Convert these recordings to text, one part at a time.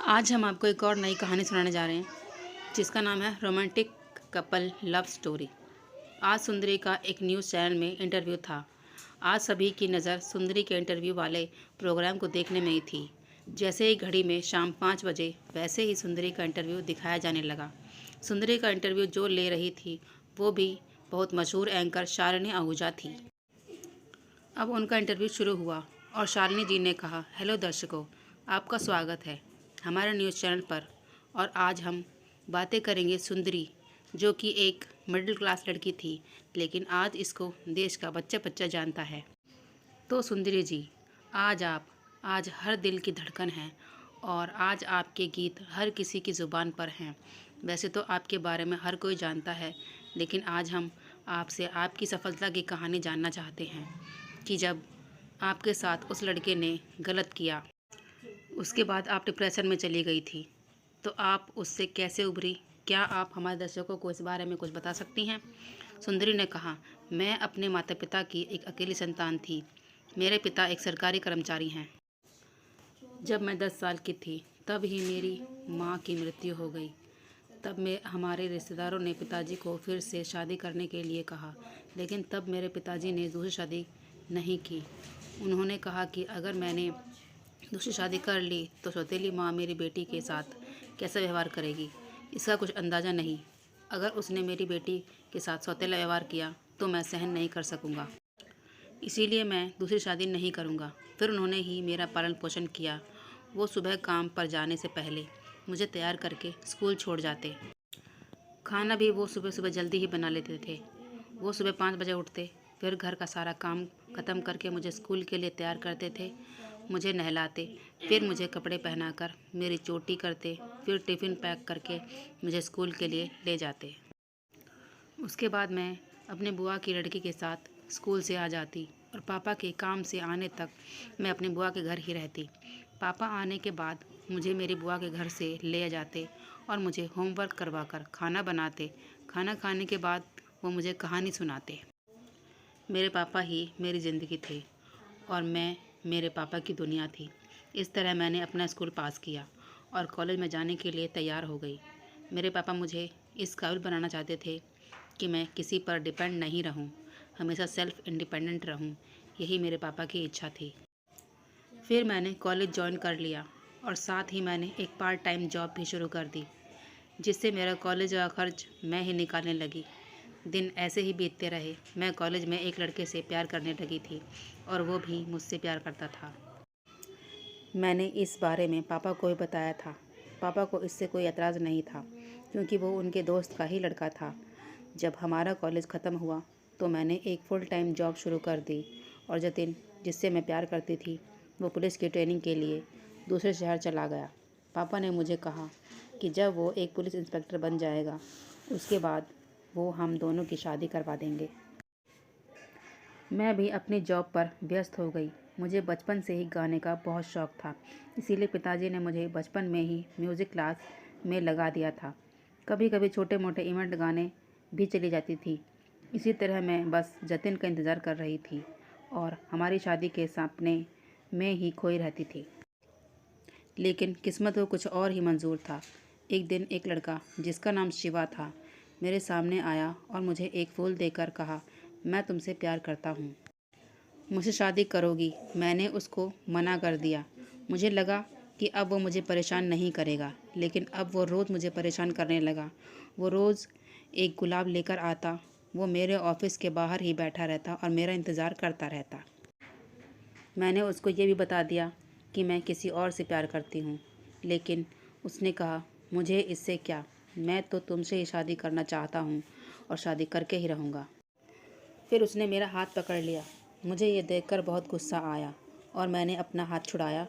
आज हम आपको एक और नई कहानी सुनाने जा रहे हैं जिसका नाम है रोमांटिक कपल लव स्टोरी। आज सुंदरी का एक न्यूज़ चैनल में इंटरव्यू था। आज सभी की नज़र सुंदरी के इंटरव्यू वाले प्रोग्राम को देखने में ही थी। जैसे ही घड़ी में शाम 5 बजे वैसे ही सुंदरी का इंटरव्यू दिखाया जाने लगा। सुंदरी का इंटरव्यू जो ले रही थी वो भी बहुत मशहूर एंकर शालिनी आहूजा थी। अब उनका इंटरव्यू शुरू हुआ और शालिनी जी ने कहा, हेलो दर्शकों, आपका स्वागत है हमारे न्यूज़ चैनल पर। और आज हम बातें करेंगे सुंदरी, जो कि एक मिडिल क्लास लड़की थी, लेकिन आज इसको देश का बच्चा बच्चा जानता है। तो सुंदरी जी, आज हर दिल की धड़कन है और आज आपके गीत हर किसी की ज़ुबान पर हैं। वैसे तो आपके बारे में हर कोई जानता है, लेकिन आज हम आपसे आपकी सफलता की कहानी जानना चाहते हैं कि जब आपके साथ उस लड़के ने गलत किया, उसके बाद आप डिप्रेशन में चली गई थी, तो आप उससे कैसे उभरी? क्या आप हमारे दर्शकों को इस बारे में कुछ बता सकती हैं? सुंदरी ने कहा, मैं अपने माता पिता की एक अकेली संतान थी। मेरे पिता एक सरकारी कर्मचारी हैं। जब मैं 10 साल की थी तब ही मेरी माँ की मृत्यु हो गई। तब में हमारे रिश्तेदारों ने पिताजी को फिर से शादी करने के लिए कहा, लेकिन तब मेरे पिताजी ने दूसरी शादी नहीं की। उन्होंने कहा कि अगर मैंने दूसरी शादी कर ली तो सौतेली माँ मेरी बेटी के साथ कैसा व्यवहार करेगी, इसका कुछ अंदाज़ा नहीं। अगर उसने मेरी बेटी के साथ सौतेला व्यवहार किया तो मैं सहन नहीं कर सकूँगा, इसीलिए मैं दूसरी शादी नहीं करूँगा। फिर उन्होंने ही मेरा पालन पोषण किया। वो सुबह काम पर जाने से पहले मुझे तैयार करके स्कूल छोड़ जाते। खाना भी वो सुबह सुबह जल्दी ही बना लेते थे। वो सुबह 5 बजे उठते, फिर घर का सारा काम ख़त्म करके मुझे स्कूल के लिए तैयार करते थे। मुझे नहलाते, फिर मुझे कपड़े पहनाकर मेरी चोटी करते, फिर टिफ़िन पैक करके मुझे स्कूल के लिए ले जाते। उसके बाद मैं अपने बुआ की लड़की के साथ स्कूल से आ जाती और पापा के काम से आने तक मैं अपनी बुआ के घर ही रहती। पापा आने के बाद मुझे मेरी बुआ के घर से ले जाते और मुझे होमवर्क करवाकर खाना बनाते। खाना खाने के बाद वो मुझे कहानी सुनाते। मेरे पापा ही मेरी ज़िंदगी थे और मैं मेरे पापा की दुनिया थी। इस तरह मैंने अपना स्कूल पास किया और कॉलेज में जाने के लिए तैयार हो गई। मेरे पापा मुझे इस काबिल बनाना चाहते थे कि मैं किसी पर डिपेंड नहीं रहूं, हमेशा सेल्फ इंडिपेंडेंट रहूं। यही मेरे पापा की इच्छा थी। फिर मैंने कॉलेज ज्वाइन कर लिया और साथ ही मैंने एक पार्ट टाइम जॉब भी शुरू कर दी, जिससे मेरा कॉलेज का खर्च मैं ही निकालने लगी। दिन ऐसे ही बीतते रहे। मैं कॉलेज में एक लड़के से प्यार करने लगी थी और वो भी मुझसे प्यार करता था। मैंने इस बारे में पापा को भी बताया था। पापा को इससे कोई एतराज़ नहीं था, क्योंकि वो उनके दोस्त का ही लड़का था। जब हमारा कॉलेज ख़त्म हुआ तो मैंने एक फुल टाइम जॉब शुरू कर दी और जतिन, जिससे मैं प्यार करती थी, वो पुलिस की ट्रेनिंग के लिए दूसरे शहर चला गया। पापा ने मुझे कहा कि जब वो एक पुलिस इंस्पेक्टर बन जाएगा उसके बाद वो हम दोनों की शादी करवा देंगे। मैं भी अपनी जॉब पर व्यस्त हो गई। मुझे बचपन से ही गाने का बहुत शौक़ था, इसीलिए पिताजी ने मुझे बचपन में ही म्यूज़िक क्लास में लगा दिया था। कभी कभी छोटे मोटे इवेंट गाने भी चली जाती थी। इसी तरह मैं बस जतिन का इंतज़ार कर रही थी और हमारी शादी के सपने में ही खोई रहती थी। लेकिन किस्मत को कुछ और ही मंजूर था। एक दिन एक लड़का जिसका नाम शिवा था मेरे सामने आया और मुझे एक फूल देकर कहा, मैं तुमसे प्यार करता हूँ, मुझसे शादी करोगी? मैंने उसको मना कर दिया। मुझे लगा कि अब वो मुझे परेशान नहीं करेगा, लेकिन अब वो रोज़ मुझे परेशान करने लगा। वो रोज़ एक गुलाब लेकर आता, वो मेरे ऑफिस के बाहर ही बैठा रहता और मेरा इंतज़ार करता रहता। मैंने उसको ये भी बता दिया कि मैं किसी और से प्यार करती हूँ, लेकिन उसने कहा, मुझे इससे क्या, मैं तो तुमसे ही शादी करना चाहता हूँ और शादी करके ही रहूँगा। फिर उसने मेरा हाथ पकड़ लिया। मुझे ये देखकर बहुत गुस्सा आया और मैंने अपना हाथ छुड़ाया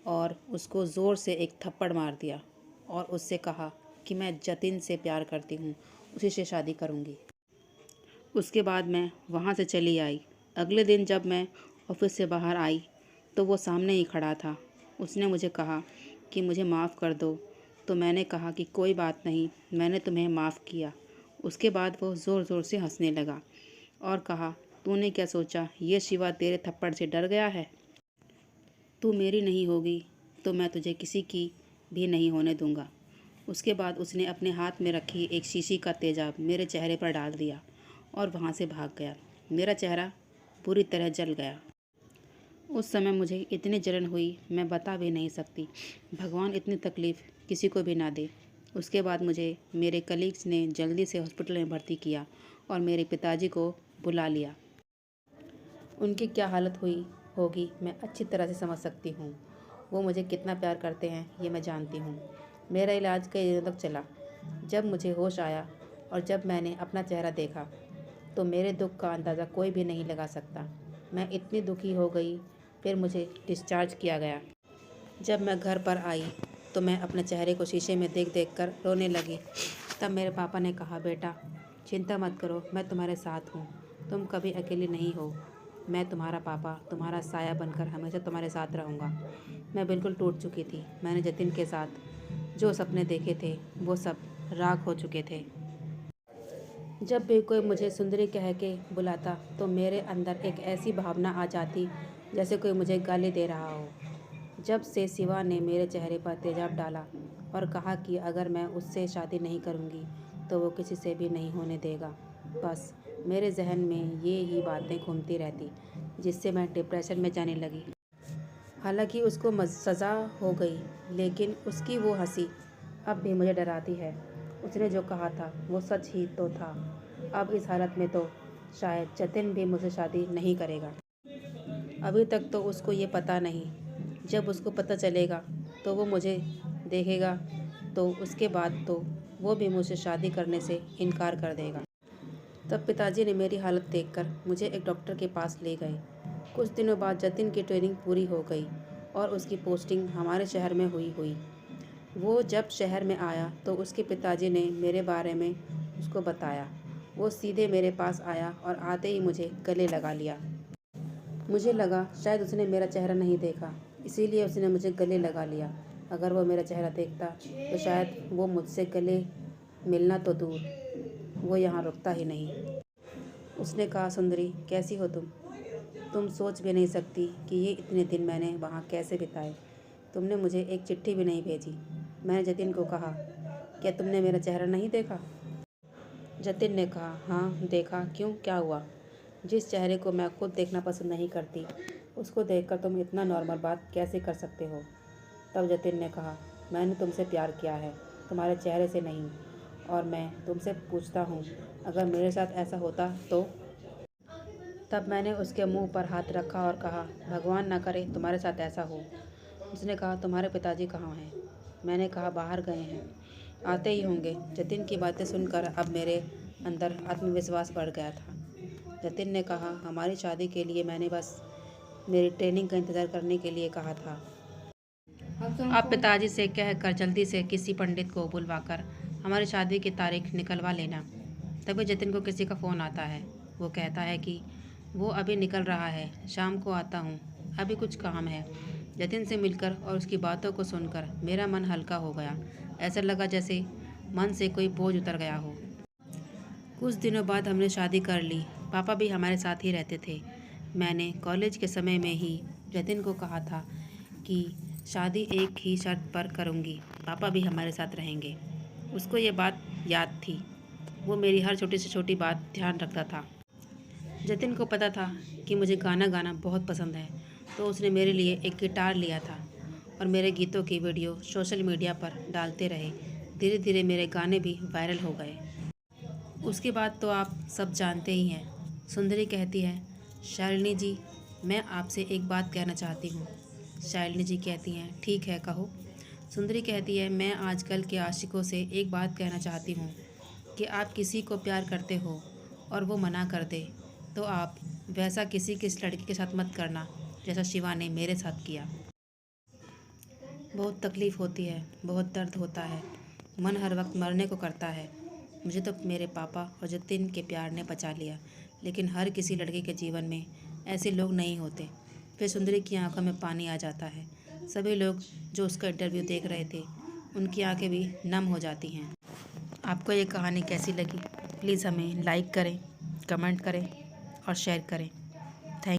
और उसको ज़ोर से एक थप्पड़ मार दिया और उससे कहा कि मैं जतिन से प्यार करती हूँ, उसी से शादी करूँगी। उसके बाद मैं वहाँ से चली आई। अगले दिन जब मैं ऑफिस से बाहर आई तो वो सामने ही खड़ा था। उसने मुझे कहा कि मुझे माफ़ कर दो, तो मैंने कहा कि कोई बात नहीं, मैंने तुम्हें माफ़ किया। उसके बाद वो ज़ोर ज़ोर से हंसने लगा और कहा, तूने क्या सोचा, ये शिवा तेरे थप्पड़ से डर गया है? तू मेरी नहीं होगी तो मैं तुझे किसी की भी नहीं होने दूंगा। उसके बाद उसने अपने हाथ में रखी एक शीशी का तेजाब मेरे चेहरे पर डाल दिया और वहाँ से भाग गया। मेरा चेहरा पूरी तरह जल गया। उस समय मुझे इतनी जलन हुई, मैं बता भी नहीं सकती। भगवान इतनी तकलीफ़ किसी को भी ना दे। उसके बाद मुझे मेरे कलीग्स ने जल्दी से हॉस्पिटल में भर्ती किया और मेरे पिताजी को बुला लिया। उनकी क्या हालत हुई होगी मैं अच्छी तरह से समझ सकती हूँ। वो मुझे कितना प्यार करते हैं ये मैं जानती हूँ। मेरा इलाज कई दिनों तक चला। जब मुझे होश आया और जब मैंने अपना चेहरा देखा तो मेरे दुख का अंदाज़ा कोई भी नहीं लगा सकता। मैं इतनी दुखी हो गई। फिर मुझे डिस्चार्ज किया गया। जब मैं घर पर आई तो मैं अपने चेहरे को शीशे में देख देख कर रोने लगी। तब मेरे पापा ने कहा, बेटा चिंता मत करो, मैं तुम्हारे साथ हूँ, तुम कभी अकेली नहीं हो। मैं तुम्हारा पापा, तुम्हारा साया बनकर हमेशा तुम्हारे साथ रहूँगा। मैं बिल्कुल टूट चुकी थी। मैंने जतिन के साथ जो सपने देखे थे वो सब राख हो चुके थे। जब भी कोई मुझे सुंदरी कह के बुलाता तो मेरे अंदर एक ऐसी भावना आ जाती जैसे कोई मुझे गाली दे रहा हो। जब से शिवा ने मेरे चेहरे पर तेजाब डाला और कहा कि अगर मैं उससे शादी नहीं करूँगी तो वो किसी से भी नहीं होने देगा, बस मेरे जहन में ये ही बातें घूमती रहती, जिससे मैं डिप्रेशन में जाने लगी। हालांकि उसको सज़ा हो गई, लेकिन उसकी वो हंसी अब भी मुझे डराती है। उसने जो कहा था वो सच ही तो था। अब इस हालत में तो शायद जतिन भी मुझसे शादी नहीं करेगा। अभी तक तो उसको ये पता नहीं। जब उसको पता चलेगा तो वो मुझे देखेगा तो उसके बाद तो वो भी मुझसे शादी करने से इनकार कर देगा। तब पिताजी ने मेरी हालत देखकर मुझे एक डॉक्टर के पास ले गए। कुछ दिनों बाद जतिन की ट्रेनिंग पूरी हो गई और उसकी पोस्टिंग हमारे शहर में हुई। वो जब शहर में आया तो उसके पिताजी ने मेरे बारे में उसको बताया। वो सीधे मेरे पास आया और आते ही मुझे गले लगा लिया। मुझे लगा शायद उसने मेरा चेहरा नहीं देखा, इसीलिए उसने मुझे गले लगा लिया। अगर वो मेरा चेहरा देखता तो शायद वो मुझसे गले मिलना तो दूर, वो यहाँ रुकता ही नहीं। उसने कहा, सुंदरी कैसी हो तुम सोच भी नहीं सकती कि ये इतने दिन मैंने वहाँ कैसे बिताए। तुमने मुझे एक चिट्ठी भी नहीं भेजी। मैंने जतिन को कहा, क्या तुमने मेरा चेहरा नहीं देखा? जतिन ने कहा, हाँ देखा, क्यों, क्या हुआ? जिस चेहरे को मैं खुद देखना पसंद नहीं करती उसको देखकर तुम इतना नॉर्मल बात कैसे कर सकते हो? तब जतिन ने कहा, मैंने तुमसे प्यार किया है, तुम्हारे चेहरे से नहीं। और मैं तुमसे पूछता हूँ, अगर मेरे साथ ऐसा होता तो? तब मैंने उसके मुंह पर हाथ रखा और कहा, भगवान ना करे तुम्हारे साथ ऐसा हो। उसने कहा, तुम्हारे पिताजी कहाँ हैं? मैंने कहा, बाहर गए हैं, आते ही होंगे। जतिन की बातें सुनकर अब मेरे अंदर आत्मविश्वास बढ़ गया था। जतिन ने कहा, हमारी शादी के लिए मैंने बस मेरी ट्रेनिंग का इंतज़ार करने के लिए कहा था। आप पिताजी से कहकर जल्दी से किसी पंडित को बुलवाकर हमारी शादी की तारीख निकलवा लेना। तभी जतिन को किसी का फ़ोन आता है। वो कहता है कि वो अभी निकल रहा है, शाम को आता हूँ, अभी कुछ काम है। जतिन से मिलकर और उसकी बातों को सुनकर मेरा मन हल्का हो गया। ऐसा लगा जैसे मन से कोई बोझ उतर गया हो। कुछ दिनों बाद हमने शादी कर ली। पापा भी हमारे साथ ही रहते थे। मैंने कॉलेज के समय में ही जतिन को कहा था कि शादी एक ही शर्त पर करूँगी, पापा भी हमारे साथ रहेंगे। उसको ये बात याद थी। वो मेरी हर छोटी से छोटी बात ध्यान रखता था। जतिन को पता था कि मुझे गाना गाना बहुत पसंद है, तो उसने मेरे लिए एक गिटार लिया था और मेरे गीतों की वीडियो सोशल मीडिया पर डालते रहे। धीरे धीरे मेरे गाने भी वायरल हो गए। उसके बाद तो आप सब जानते ही हैं। सुंदरी कहती है, शालिनी जी मैं आपसे एक बात कहना चाहती हूँ। शालिनी जी कहती हैं, ठीक है कहो। सुंदरी कहती है, मैं आजकल के आशिकों से एक बात कहना चाहती हूँ कि आप किसी को प्यार करते हो और वो मना कर दे तो आप वैसा किसी लड़की के साथ मत करना जैसा शिवा ने मेरे साथ किया। बहुत तकलीफ़ होती है, बहुत दर्द होता है, मन हर वक्त मरने को करता है। मुझे तो मेरे पापा और जतिन के प्यार ने बचा लिया, लेकिन हर किसी लड़के के जीवन में ऐसे लोग नहीं होते। फिर सुंदरी की आंखों में पानी आ जाता है। सभी लोग जो उसका इंटरव्यू देख रहे थे उनकी आंखें भी नम हो जाती हैं। आपको ये कहानी कैसी लगी? प्लीज़ हमें लाइक करें, कमेंट करें और शेयर करें।